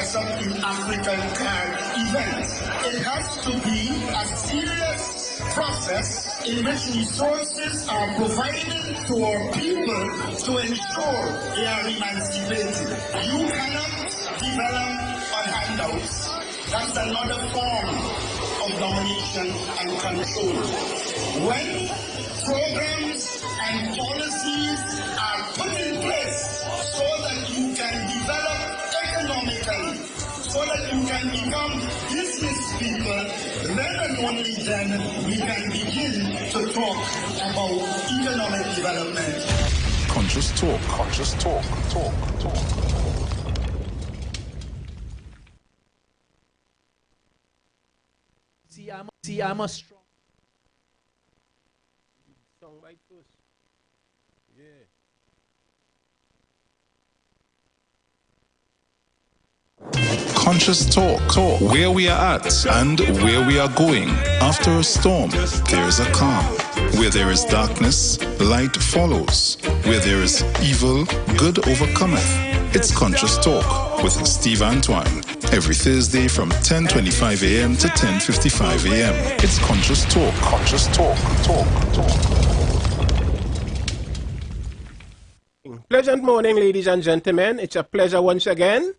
person in African card events. It has to be a serious process in which resources are provided to our people to ensure they are emancipated. You cannot develop on handouts. That's another form of domination and control. When programs and policies are put in place so that you can develop economically, so that you can become business people, then and only then we can begin to talk about economic development. Conscious talk, talk. See, I'm a strong song right first. Yeah. Conscious talk, where we are at and where we are going. After a storm, there is a calm. Where there is darkness, light follows. Where there is evil, good overcometh. It's Conscious Talk with Steve Antoine. Every Thursday from 10:25 a.m. to 10:55 a.m. It's Conscious Talk. Talk. Pleasant morning, ladies and gentlemen. It's a pleasure once again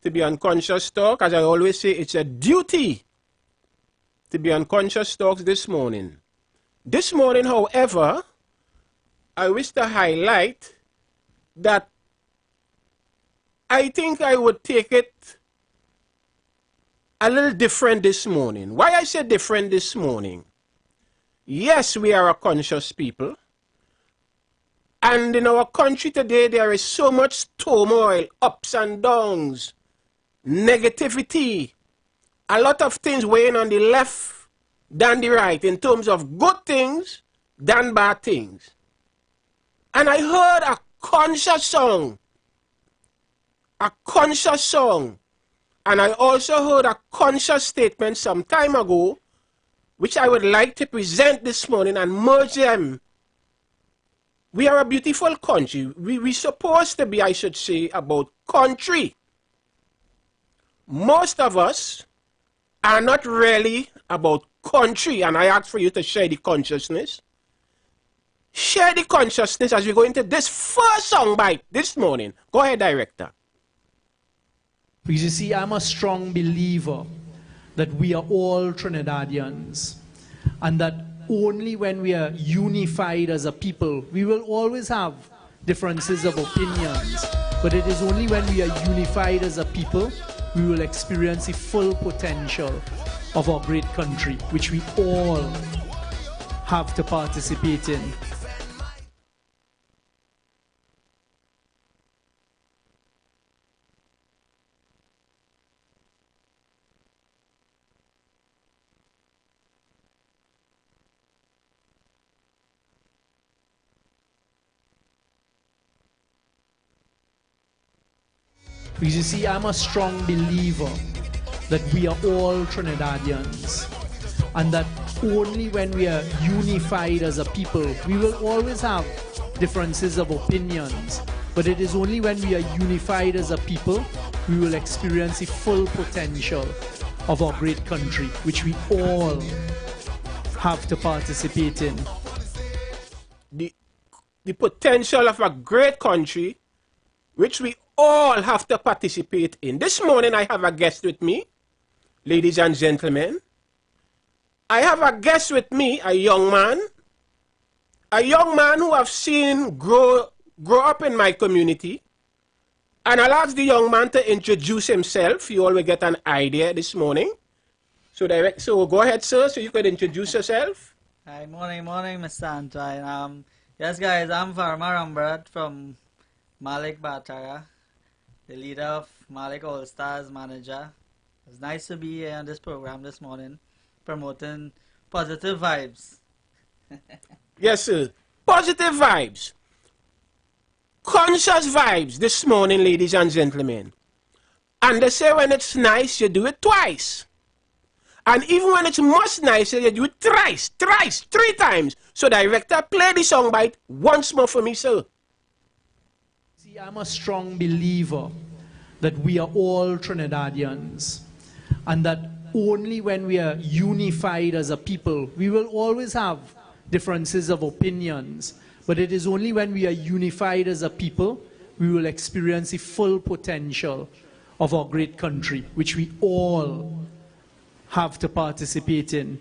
to be on Conscious Talk. As I always say, it's a duty to be on Conscious Talks this morning. This morning, however, I wish to highlight that I think I would take it a little different this morning. Why I say different this morning? Yes, we are a conscious people. And in our country today, there is so much turmoil, ups and downs, negativity, a lot of things weighing on the left than the right in terms of good things than bad things. And I heard a conscious song. And I also heard a conscious statement some time ago, which I would like to present this morning and merge them. We are a beautiful country. We're supposed to be, I should say, about country. Most of us are not really about country, and I ask for you to share the consciousness. Share the consciousness as we go into this first song bite this morning. Go ahead, director. Because you see, I'm a strong believer that we are all Trinidadians, and that only when we are unified as a people, we will always have differences of opinions, but it is only when we are unified as a people, we will experience the full potential of our great country, which we all have to participate in. Because you see, I'm a strong believer that we are all Trinidadians, and that only when we are unified as a people, we will always have differences of opinions, but it is only when we are unified as a people, we will experience the full potential of our great country, which we all have to participate in. The potential of a great country, which we all have to participate in. This morning I have a guest with me, ladies and gentlemen. I have a guest with me, a young man who I've seen grow up in my community. And I'll ask the young man to introduce himself. You all will get an idea this morning. So go ahead, sir, so you could introduce yourself. Hi, morning, Mr. Antoine. Yes, guys, I'm Farmer Rambrat from Malik Batara, the leader of Malik All Stars manager. It's nice to be here on this program this morning, promoting positive vibes. Yes, sir. Positive vibes. Conscious vibes this morning, ladies and gentlemen. And they say when it's nice, you do it twice. And even when it's much nicer, you do it thrice, 3 times. So, director, play the song once more for me, sir. See, I'm a strong believer that we are all Trinidadians, and that only when we are unified as a people, we will always have differences of opinions, but it is only when we are unified as a people we will experience the full potential of our great country, which we all have to participate in.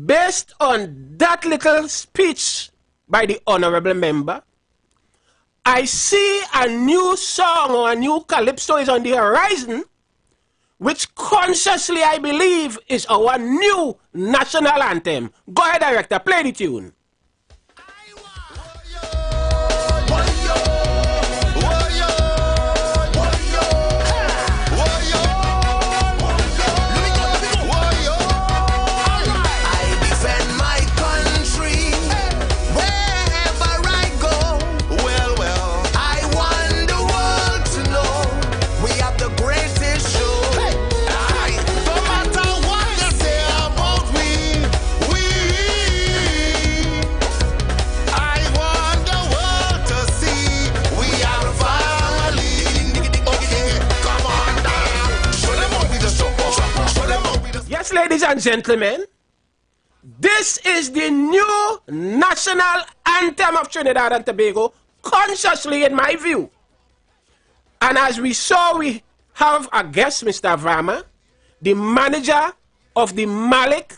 Based on that little speech by the honorable member, I see a new song or a new calypso is on the horizon, which consciously I believe is our new national anthem. Go ahead, director, play the tune. Ladies and gentlemen, this is the new national anthem of Trinidad and Tobago, consciously in my view. And as we saw, we have a guest, Mr. Varma, the manager of the Malik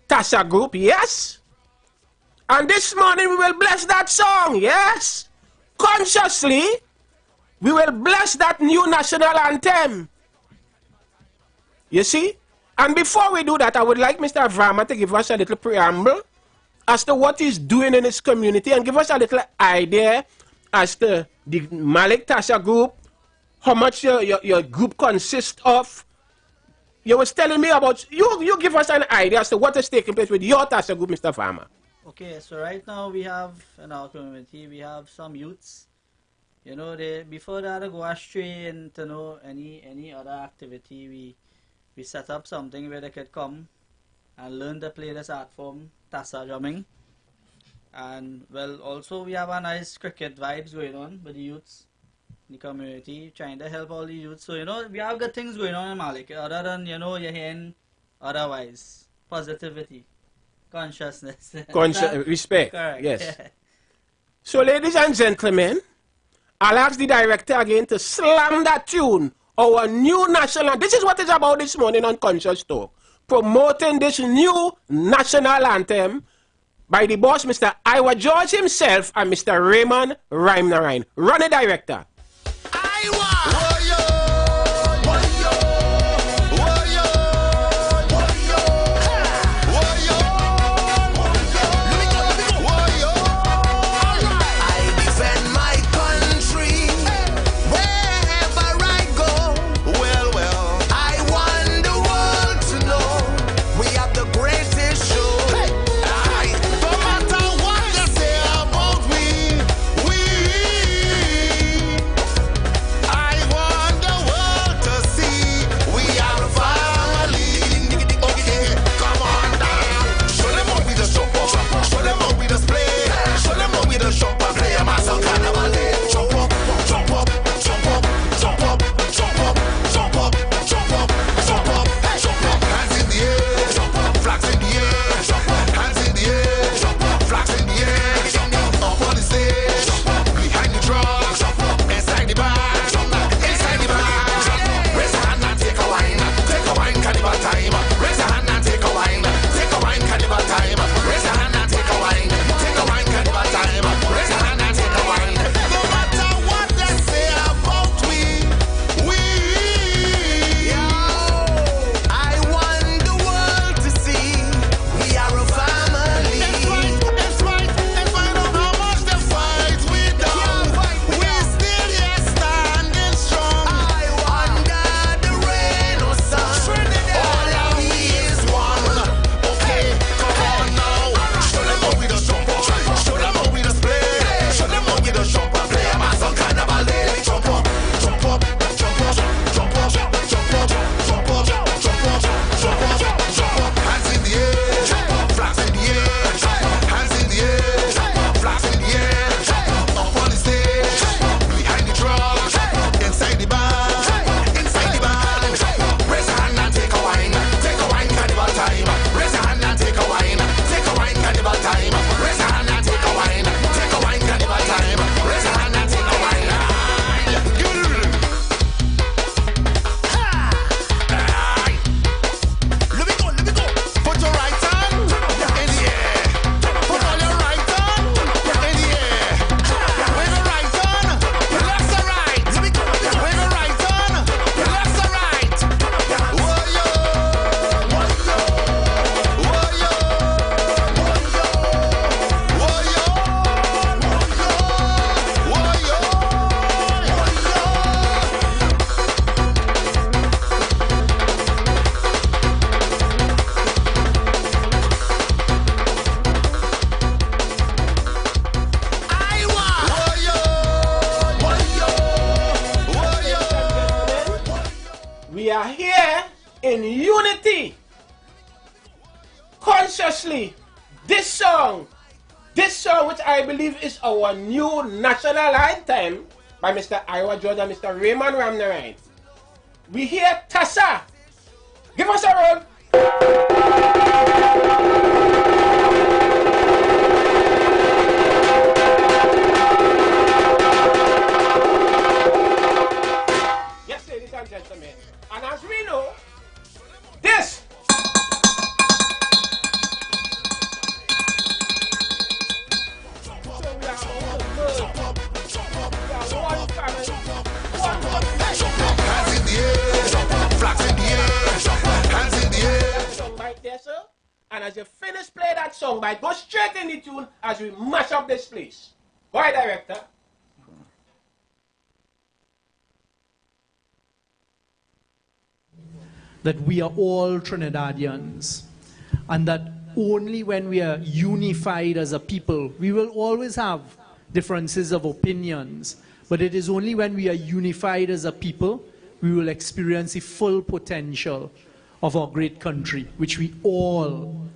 Tassa Group, yes? And this morning we will bless that song, yes? Consciously, we will bless that new national anthem. You see? And before we do that, I would like Mr. Varma to give us a little preamble as to what he's doing in his community and give us a little idea as to the Malik Tassa Group, how much your group consists of. You was telling me about, you give us an idea as to what is taking place with your Tassa Group, Mr. Varma. Okay, so right now we have, in our community, we have some youths. You know, before they go astray into know any other activity, we set up something where they could come and learn to play this art form, Tassa drumming. And well, also we have a nice cricket vibes going on with the youths in the community, trying to help all the youths. So, you know, we have good things going on in Malik, other than, you know, you're hearing otherwise. Positivity, consciousness. Respect, correct. Yes. So, ladies and gentlemen, I'll ask the director again to slam that tune. Our new national, this is what it's about this morning on Conscious Talk. Promoting this new national anthem by the boss, Mr. IWER George himself, and Mr. Raymond Rhyme. Run it, director. in unity, consciously, this song which I believe is our new national anthem by Mr. IWER George and Mr. Raymond Ramnarine. We hear Tassa. Give us a roll. Yes, ladies and gentlemen. And as we know, this and as you finish play that song, by go straight in the tune as we mash up this place. Why, director? That we are all Trinidadians, and that only when we are unified as a people, we will always have differences of opinions, but it is only when we are unified as a people, we will experience the full potential of our great country, which we all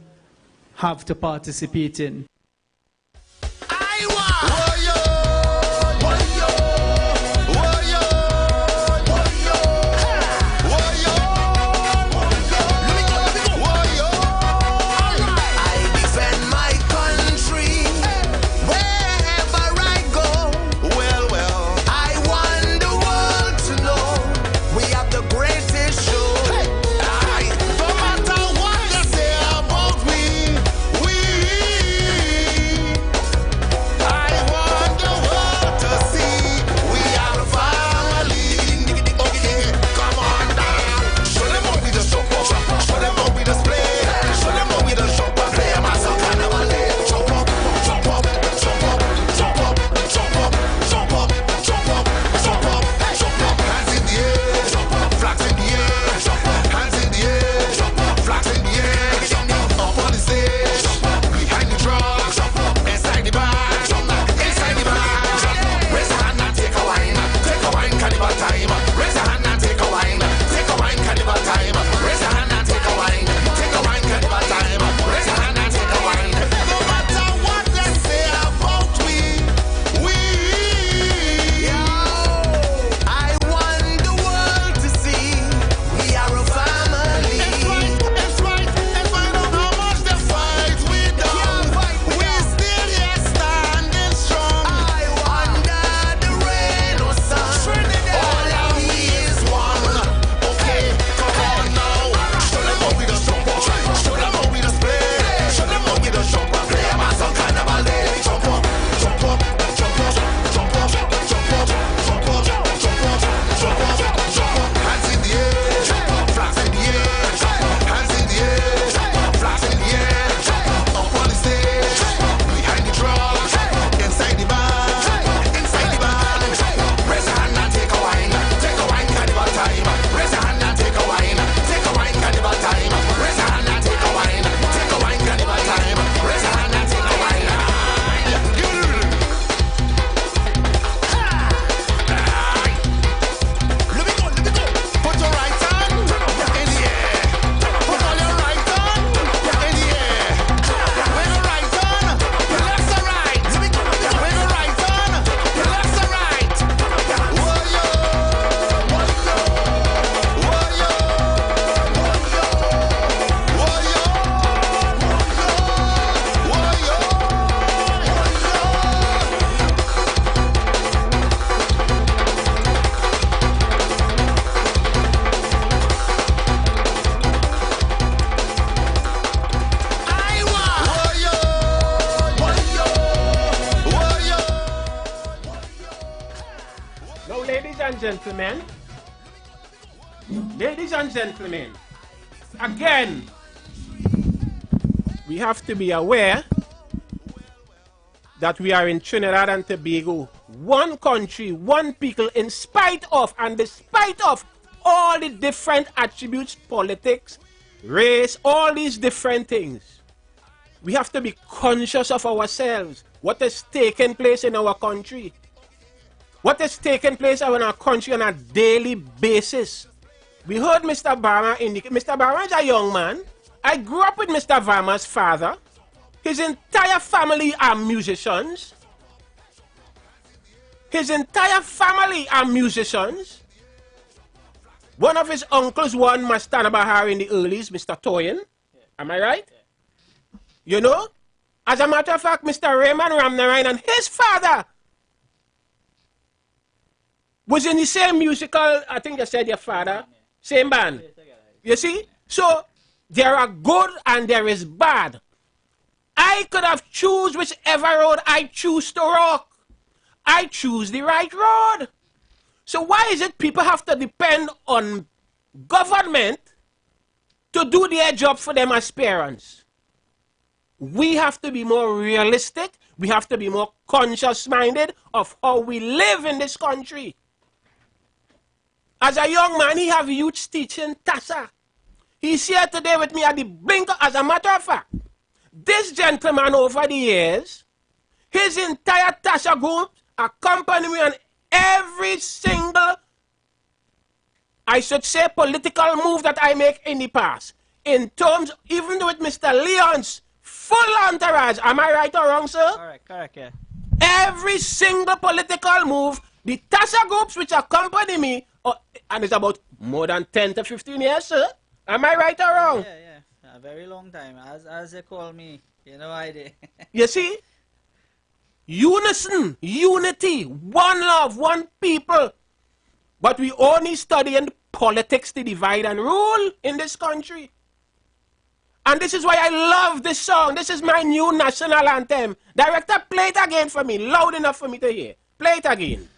have to participate in. Ladies and gentlemen, again, we have to be aware that we are in Trinidad and Tobago, one country, one people, in spite of and despite of all the different attributes, politics, race, all these different things. We have to be conscious of ourselves, what is taking place in our country. What is taking place in our country on a daily basis. We heard Mr. Barma indicate. Mr. Barma is a young man. I grew up with Mr. Barma's father. His entire family are musicians. His entire family are musicians. One of his uncles won Mastana Bahar in the earlys, Mr. Toyin. Am I right? You know? As a matter of fact, Mr. Raymond Ramnarayan and his father was in the same musical, I think you said your father, same band. You see? So, there are good and there is bad. I could have choose whichever road I choose to rock. I choose the right road. So why is it people have to depend on government to do their job for them as parents? We have to be more realistic. We have to be more conscious-minded of how we live in this country. As a young man, he have youth teaching TASA. He's here today with me at the blink. As a matter of fact, this gentleman over the years, his entire TASA group accompany me on every single, I should say, political move that I make in the past. In terms, even with Mr. Leon's full entourage. Am I right or wrong, sir? Correct, yeah. Every single political move, the TASA groups which accompany me, and it's about more than 10 to 15 years, sir. Am I right or wrong? Yeah. A very long time. As they call me, you know I did. You see? Unison, unity, one love, one people. But we only studying politics to divide and rule in this country. And this is why I love this song. This is my new national anthem. Director, play it again for me, loud enough for me to hear. Play it again.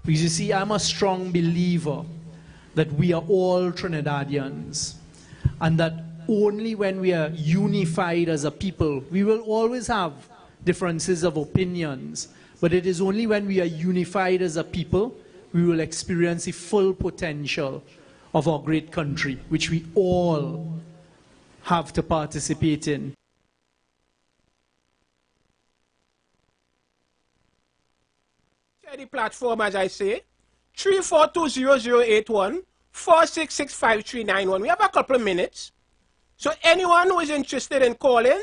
Because you see, I'm a strong believer that we are all Trinidadians and that only when we are unified as a people, we will always have differences of opinions, but it is only when we are unified as a people we will experience the full potential of our great country, which we all have to participate in. Share the platform, as I say, 3420081 4665391. We have a couple of minutes. So anyone who is interested in calling,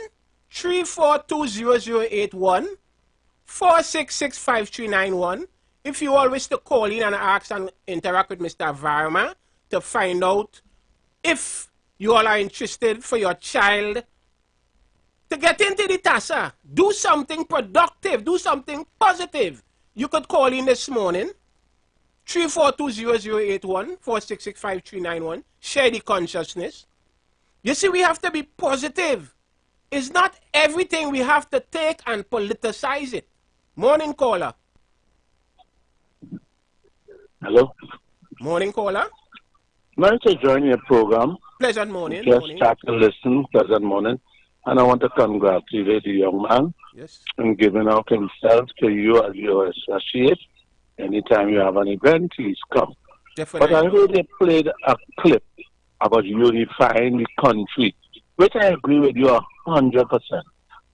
3420081 4665391. If you always to call in and ask and interact with Mr. Varma to find out if you all are interested for your child to get into the TASA, do something productive, do something positive. You could call in this morning, 3420081 4665391. Share the consciousness. You see, we have to be positive. It's not everything we have to take and politicize it. Morning caller. Hello. Morning caller. Nice to join your program. Pleasant morning. Just morning. start to listen. Pleasant morning. And I want to congratulate the young man Yes. and giving out himself to you as your associate. Anytime you have an event, please come. Definitely. But I heard they played a clip about unifying the country, which I agree with you 100%.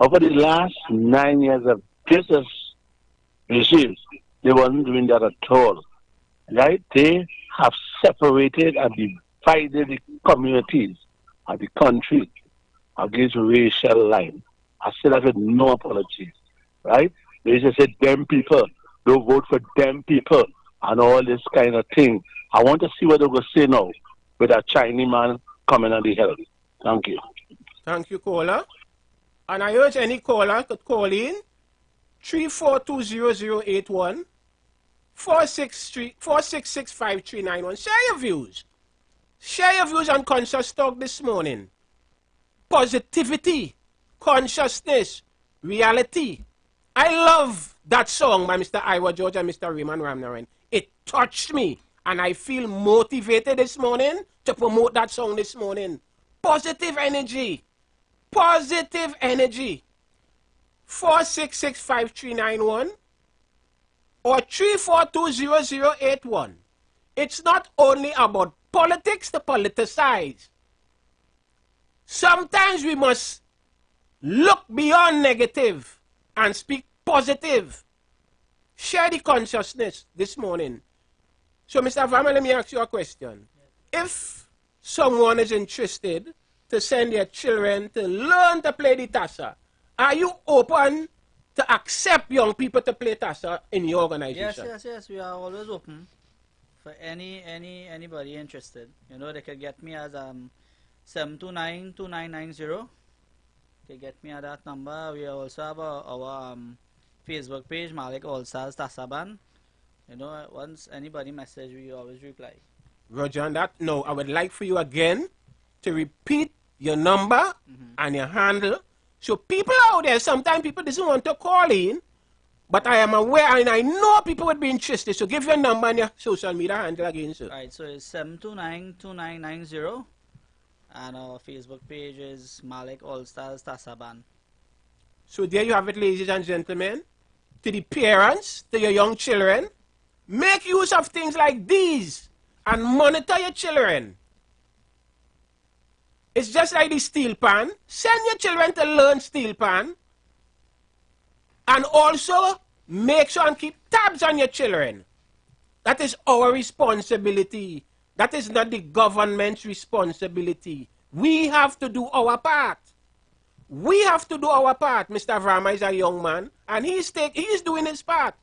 Over the last 9 years of this regime, they wasn't doing that at all. Right? They have separated and divided the communities of the country against racial line. I say that with no apologies. Right? They just said, them people, don't vote for them people, and all this kind of thing. I want to see what they're going to say now with a Chinese man coming on the hill. Thank you. Thank you, caller. And I urge any caller could call in 3420081 4665391. Share your views. Share your views on Conscious Talk this morning. Positivity, consciousness, reality. I love that song by Mr. IWER George and Mr. Raymond Ramnarayan. It touched me, and I feel motivated this morning to promote that song this morning. Positive energy. Positive energy. 4665391 or 3420081. It's not only about politics to politicize. Sometimes we must look beyond negative and speak positive. Share the consciousness this morning. So, Mr. Varma, let me ask you a question. If someone is interested to send their children to learn to play the TASA, are you open to accept young people to play TASA in your organization? Yes. We are always open for anybody interested. You know, they can get me as 729-2990. They get me at that number. We also have our Facebook page, Malik All Stars TASA Band. You know, once anybody message, we always reply. Roger, on that note, I would like for you again to repeat your number and your handle. So people out there, sometimes people doesn't want to call in, but I am aware and I know people would be interested. So give your number and your social media handle again, sir. Alright, so it's 729-2990, and our Facebook page is Malik All Stars TASA Band. So there you have it, ladies and gentlemen. To the parents, to your young children, make use of things like these and monitor your children. It's just like the steel pan. Send your children to learn steel pan. And also make sure and keep tabs on your children. That is our responsibility. That is not the government's responsibility. We have to do our part. We have to do our part. Mr. Varma is a young man, and he's doing his part.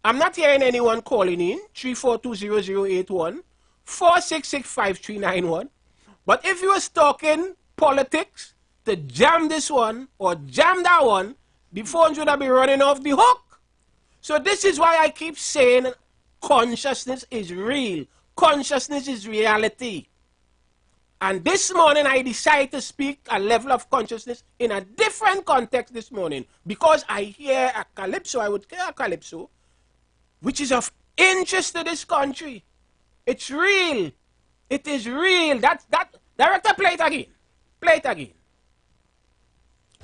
I'm not hearing anyone calling in, 3420081, 4665391. But if you was talking politics, to jam this one or jam that one, the phones would have been running off the hook. So this is why I keep saying consciousness is real. Consciousness is reality. And this morning I decided to speak a level of consciousness in a different context this morning. Because I hear a calypso, I would hear a calypso, which is of interest to this country. It's real. It is real. That Director, play it again. Play it again.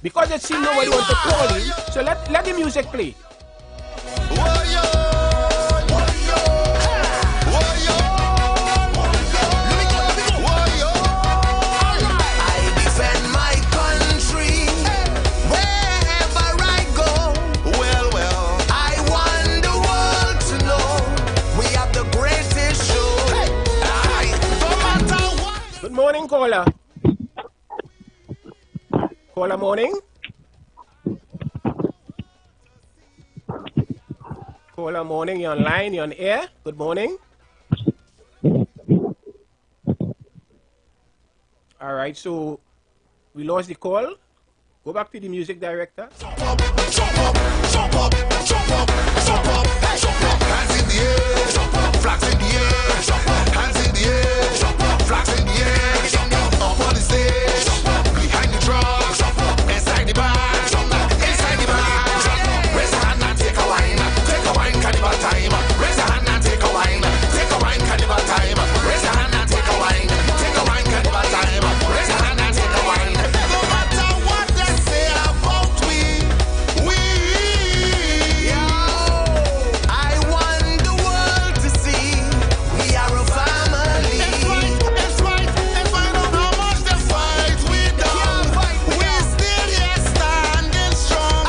Because it seems nobody wants to call in, so let the music play. Good morning, caller. Caller, morning. Caller, morning. You're online. You're on air. Good morning. All right. So we lost the call. Go back to the music director. Jump up, jump up, jump up, jump up, jump up, jump up. Hands in the air, jump up, flags in the air, jump up, hands in the air, jump up, flags in the air, jump up, up on the stage, jump up, behind the drum, jump up, inside the bar, jump up, inside the bar, jump up. Raise a hand and take a wine, carnival time. Raise a hand and take a wine, carnival time. Raise a hand and take a wine, carnival time. Raise a hand and take a wine. No matter what they say about we. I want the world to see we are a family. It's right, no matter how much they fight, we don't. We still here standing strong.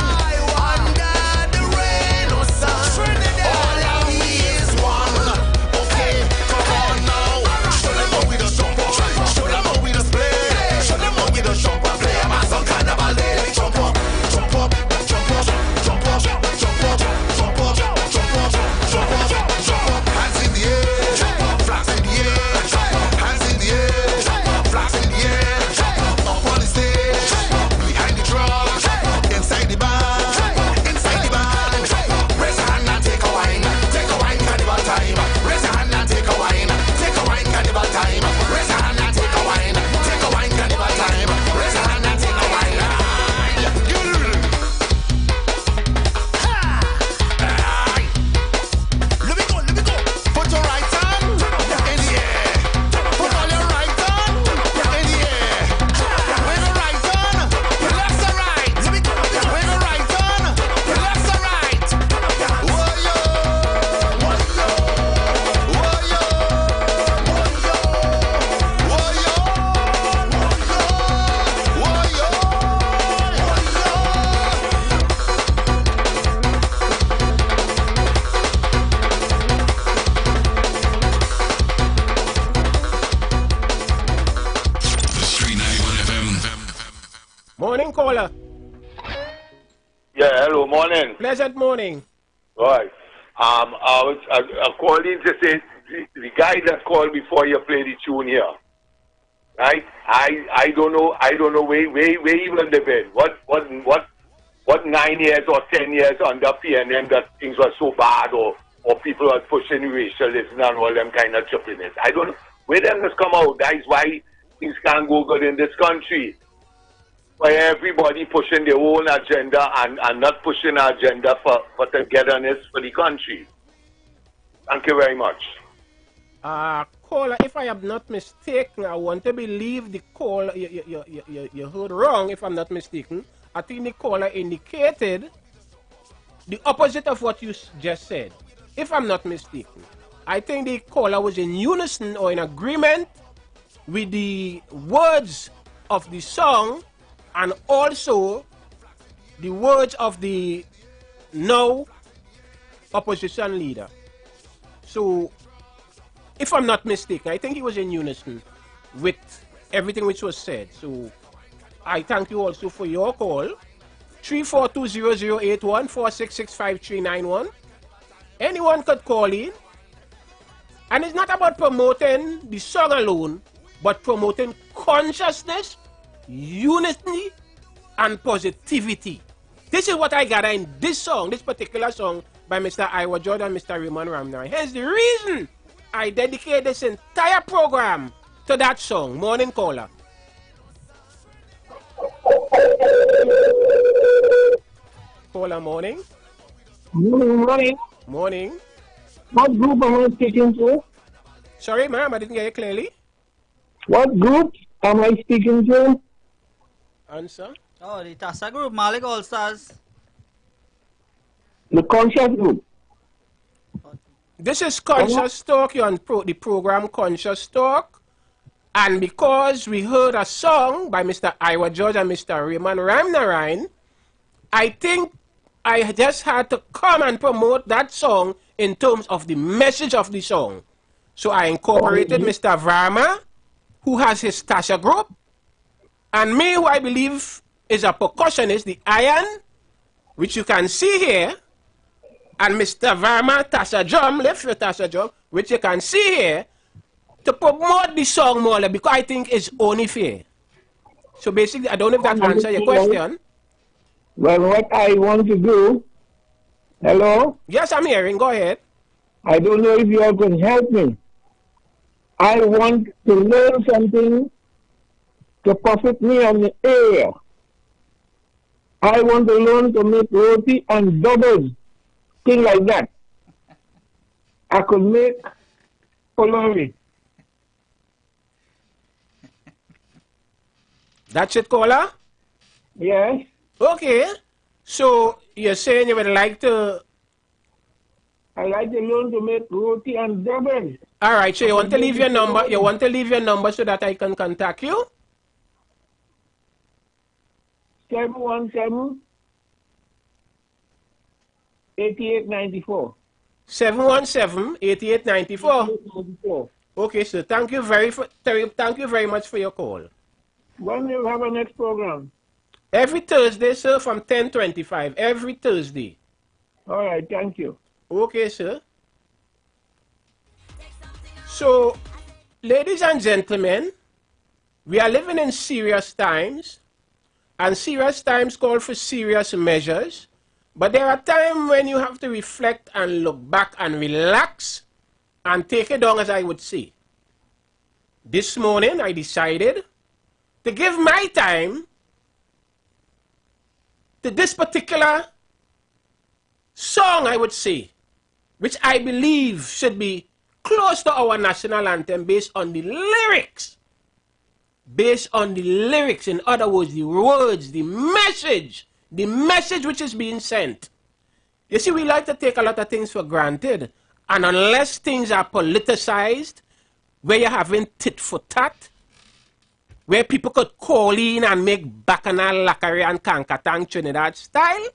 Under the rain or sun, all of we is one. Okay, come on now. Show them how we the jump up. Show them how we the play. Show them how we the jump up. Play a mass on carnival day. Jump up, jump up, jump up, jump up, jump up, jump up, jump up, jump up, jump up. Hands in the air, flags in the air. Hands in the air, flags in the air. Up on the stage, behind the drum, inside the bar, inside the bar. Raise a hand and take a wine, carnival time. Raise a hand and take a wine, carnival time. Raise a hand and take a wine, carnival time. Raise a hand and take a wine. Let me go. Put your right hand in the air. Put all your right hand in the air. Wave a right hand, left and right. Let me go. Wave a right hand, left and right. Whoa-yo, whoa-yo, whoa-yo, whoa-yo, whoa-yo, The Street 91 FM. Morning, caller. Yeah, hello, morning. Pleasant morning. Right. I was calling to say the guy that called before you play the tune here. Right? I don't know where he will live in. What 9 years or 10 years under PNM that things were so bad or people are pushing racialism and all them kind of trippiness. I don't know where them has come out. That is why things can't go good in this country. Where everybody pushing their own agenda and not pushing an agenda for togetherness for the country. Thank you very much. Caller, if I am not mistaken, I want to believe the caller, you heard wrong if I'm not mistaken. I think the caller indicated the opposite of what you just said. If I'm not mistaken, I think the caller was in unison or in agreement with the words of the song and also the words of the now opposition leader. So, if I'm not mistaken, I think he was in unison with everything which was said. So, I thank you also for your call. 3420081 4665 Anyone could call in. And it's not about promoting the song alone, but promoting consciousness, unity, and positivity. This is what I gather in this song, this particular song by Mr. IWER Jordan and Mr. Raymond Ramnay. Hence the reason I dedicate this entire program to that song. Morning, caller. Caller, morning. Morning. Morning. What group am I speaking to? Sorry, ma'am, I didn't get you clearly. What group am I speaking to? Answer. Oh, the Tassa group, Malik All Stars. The Conscious Group. This is Conscious Talk. You're on the program Conscious Talk. And because we heard a song by Mr. IWER George and Mr. Raymond Ramnarine, I think I just had to come and promote that song in terms of the message of the song. So I incorporated Mr. Varma, who has his Tasha group, and me, who I believe is a percussionist, the Iron, which you can see here, and Mr. Varma, Tasha drum, left your Tasha drum, which you can see here, to promote the song more, because I think it's only fair. So basically, I don't know if that answers your question. Well, what I want to do, hello? Yes, I'm hearing. Go ahead. I don't know if you all can help me. I want to learn something to profit me on the air. I want to learn to make roti and doubles, things like that. I could make polori. That's it, caller? Yes. Okay. So you're saying you would like to... I like to learn to make roti and doubles. All right, so you want to leave your number? You want to leave your number so that I can contact you? 717-8894. 717-8894. Okay, sir. Thank you very much for your call. When do you have a next program? Every Thursday, sir, from 10:25. Every Thursday. All right, thank you. Okay, sir. So, ladies and gentlemen, we are living in serious times, and serious times call for serious measures. But there are times when you have to reflect and look back and relax and take it down, as I would say. This morning, I decided to give my time to this particular song, I would say, which I believe should be close to our national anthem based on the lyrics. Based on the lyrics, in other words, the words, the message which is being sent. You see, we like to take a lot of things for granted, and unless things are politicized, where you're having tit for tat, where people could call in and make Bacchanal, Lackery, and Kankatang Trinidad style,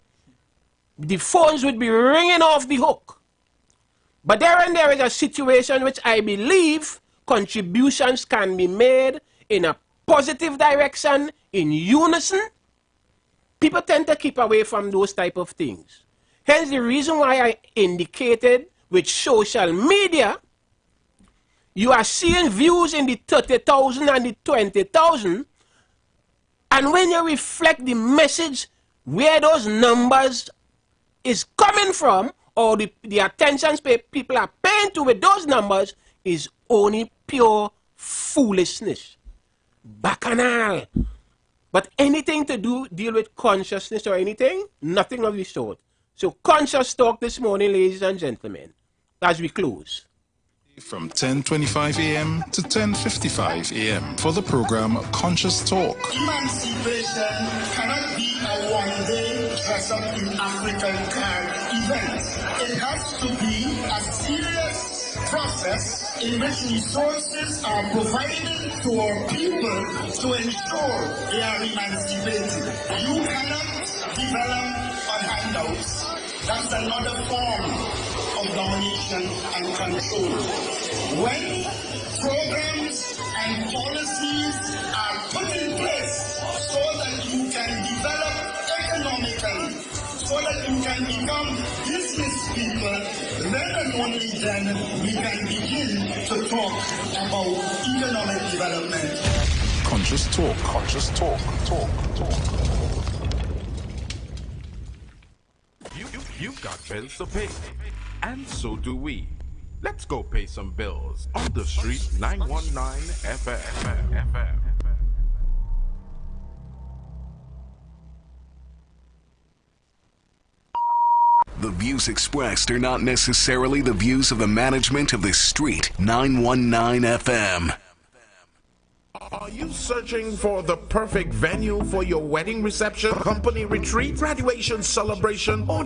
the phones would be ringing off the hook. But there is a situation which I believe contributions can be made in a positive direction, in unison. People tend to keep away from those type of things. Hence the reason why I indicated with social media, you are seeing views in the 30,000 and the 20,000, and when you reflect the message where those numbers is coming from, or the attention people are paying to with those numbers, is only pure foolishness. Bacchanal. But anything to deal with consciousness or anything, nothing of the sort. So conscious talk this morning, ladies and gentlemen, as we close. From 10:25 a.m. to 10:55 a.m. for the program Conscious Talk. Emancipation cannot be a one-day dress-up in African card event. It has to be a serious process in which resources are provided to our people to ensure they are emancipated. You cannot develop on handouts. That's another form of domination and control. When programs and policies are put in place so that you can develop economically, so that you can become business people, then and only then we can begin to talk about economic development. Conscious Talk. Conscious Talk. Talk. You've got bills to pay, and so do we. Let's go pay some bills on the street 919 FM. The views expressed are not necessarily the views of the management of the street 919 FM. Are you searching for the perfect venue for your wedding reception, company retreat, graduation celebration, or